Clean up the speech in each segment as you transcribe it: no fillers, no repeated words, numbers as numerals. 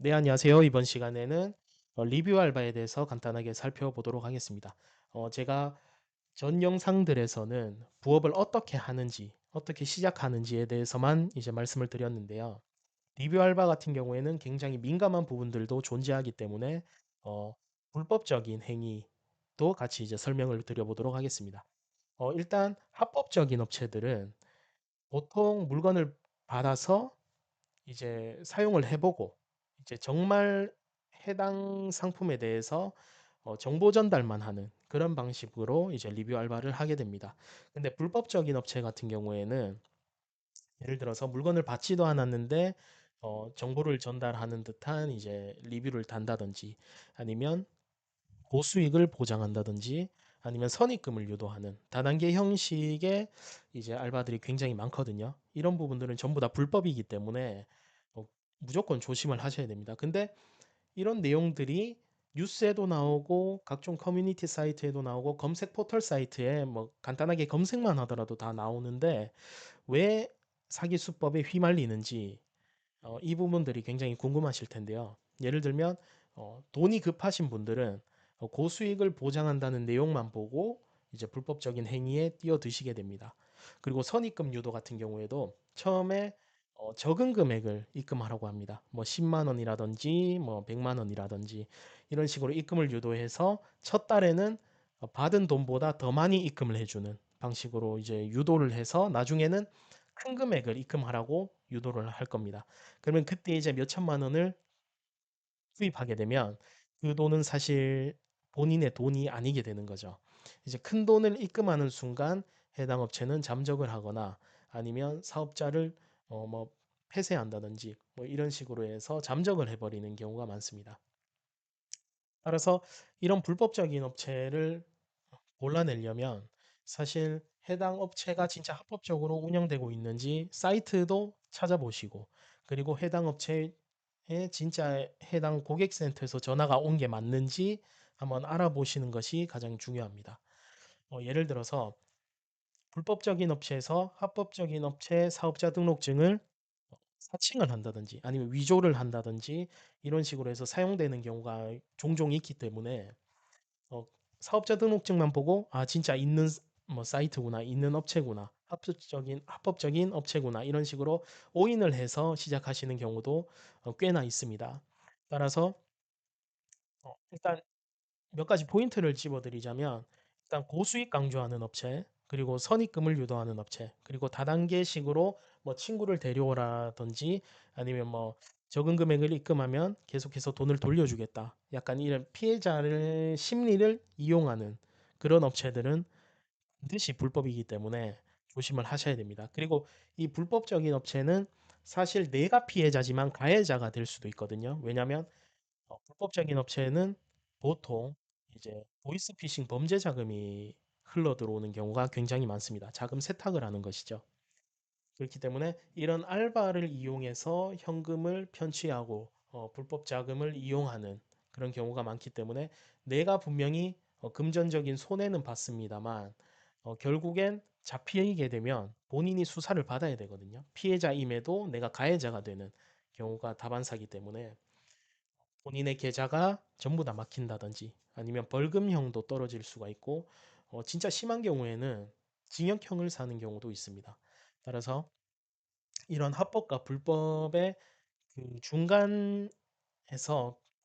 네, 안녕하세요. 이번 시간에는 리뷰 알바에 대해서 간단하게 살펴보도록 하겠습니다. 제가 전 영상들에서는 부업을 어떻게 하는지, 어떻게 시작하는지에 대해서만 이제 말씀을 드렸는데요. 리뷰 알바 같은 경우에는 굉장히 민감한 부분들도 존재하기 때문에 어, 불법적인 행위도 같이 이제 설명을 드려보도록 하겠습니다. 일단 합법적인 업체들은 보통 물건을 받아서 이제 사용을 해보고 이제 정말 해당 상품에 대해서 정보 전달만 하는 그런 방식으로 이제 리뷰 알바를 하게 됩니다. 근데 불법적인 업체 같은 경우에는 예를 들어서 물건을 받지도 않았는데 정보를 전달하는 듯한 이제 리뷰를 단다든지 아니면 고수익을 보장한다든지 아니면 선입금을 유도하는 다단계 형식의 이제 알바들이 굉장히 많거든요. 이런 부분들은 전부 다 불법이기 때문에 어, 무조건 조심을 하셔야 됩니다. 근데 이런 내용들이 뉴스에도 나오고 각종 커뮤니티 사이트에도 나오고 검색 포털 사이트에 뭐 간단하게 검색만 하더라도 다 나오는데 왜 사기 수법에 휘말리는지 이 부분들이 굉장히 궁금하실 텐데요. 예를 들면 돈이 급하신 분들은 고수익을 보장한다는 내용만 보고 이제 불법적인 행위에 뛰어드시게 됩니다. 그리고 선입금 유도 같은 경우에도 처음에 적은 금액을 입금하라고 합니다. 뭐 10만 원이라든지 뭐 100만 원이라든지 이런 식으로 입금을 유도해서 첫 달에는 받은 돈보다 더 많이 입금을 해주는 방식으로 이제 유도를 해서 나중에는 큰 금액을 입금하라고 유도를 할 겁니다. 그러면 그때 이제 몇 천만 원을 수입하게 되면 그 돈은 사실 본인의 돈이 아니게 되는 거죠. 이제 큰 돈을 입금하는 순간 해당 업체는 잠적을 하거나 아니면 사업자를 뭐 폐쇄한다든지 뭐 이런 식으로 해서 잠적을 해버리는 경우가 많습니다. 따라서 이런 불법적인 업체를 골라내려면 사실 해당 업체가 진짜 합법적으로 운영되고 있는지 사이트도 찾아보시고 그리고 해당 업체에 진짜 해당 고객센터에서 전화가 온 게 맞는지 한번 알아보시는 것이 가장 중요합니다. 예를 들어서 불법적인 업체에서 합법적인 업체 사업자 등록증을 사칭을 한다든지 아니면 위조를 한다든지 이런 식으로 해서 사용되는 경우가 종종 있기 때문에 어, 사업자 등록증만 보고 아 진짜 있는 뭐 사이트구나 있는 업체구나 합법적인 업체구나 이런 식으로 오인을 해서 시작하시는 경우도 꽤나 있습니다. 따라서 일단 몇 가지 포인트를 집어드리자면 일단 고수익 강조하는 업체 그리고 선입금을 유도하는 업체 그리고 다단계식으로 뭐 친구를 데려오라든지 아니면 뭐 적은 금액을 입금하면 계속해서 돈을 돌려주겠다 약간 이런 피해자를 심리를 이용하는 그런 업체들은 반드시 불법이기 때문에 조심을 하셔야 됩니다. 그리고 이 불법적인 업체는 사실 내가 피해자지만 가해자가 될 수도 있거든요. 왜냐하면 불법적인 업체는 보통 이제 보이스피싱 범죄 자금이 흘러 들어오는 경우가 굉장히 많습니다. 자금 세탁을 하는 것이죠. 그렇기 때문에 이런 알바를 이용해서 현금을 편취하고 불법 자금을 이용하는 그런 경우가 많기 때문에 내가 분명히 금전적인 손해는 봤습니다만 결국엔 잡히게 되면 본인이 수사를 받아야 되거든요. 피해자임에도 내가 가해자가 되는 경우가 다반사기 때문에 본인의 계좌가 전부 다 막힌다든지 아니면 벌금형도 떨어질 수가 있고 진짜 심한 경우에는 징역형을 사는 경우도 있습니다. 따라서 이런 합법과 불법의 그 중간에서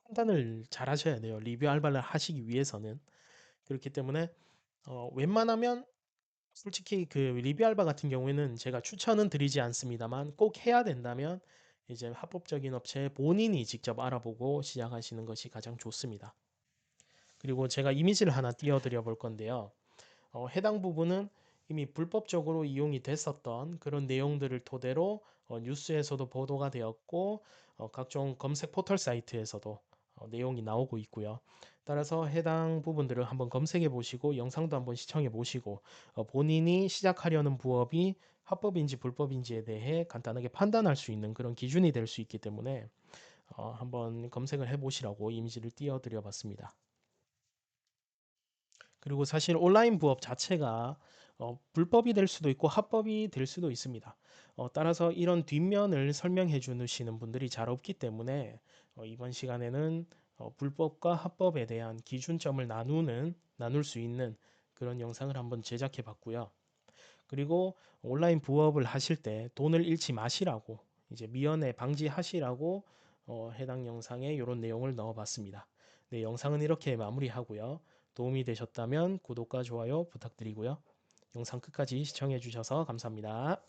판단을 잘 하셔야 돼요. 리뷰 알바를 하시기 위해서는. 그렇기 때문에 웬만하면 솔직히 그 리뷰 알바 같은 경우에는 제가 추천은 드리지 않습니다만 꼭 해야 된다면 이제 합법적인 업체 본인이 직접 알아보고 시작하시는 것이 가장 좋습니다. 그리고 제가 이미지를 하나 띄워드려 볼 건데요. 해당 부분은 이미 불법적으로 이용이 됐었던 그런 내용들을 토대로 뉴스에서도 보도가 되었고 각종 검색 포털 사이트에서도 내용이 나오고 있고요. 따라서 해당 부분들을 한번 검색해 보시고 영상도 한번 시청해 보시고 본인이 시작하려는 부업이 합법인지 불법인지에 대해 간단하게 판단할 수 있는 그런 기준이 될 수 있기 때문에 한번 검색을 해 보시라고 이미지를 띄워 드려 봤습니다. 그리고 사실 온라인 부업 자체가 불법이 될 수도 있고 합법이 될 수도 있습니다. 따라서 이런 뒷면을 설명해 주시는 분들이 잘 없기 때문에 이번 시간에는 불법과 합법에 대한 기준점을 나눌 수 있는 그런 영상을 한번 제작해 봤고요. 그리고 온라인 부업을 하실 때 돈을 잃지 마시라고 이제 미연에 방지하시라고 해당 영상에 이런 내용을 넣어 봤습니다. 네, 영상은 이렇게 마무리하고요. 도움이 되셨다면 구독과 좋아요 부탁드리고요. 영상 끝까지 시청해 주셔서 감사합니다.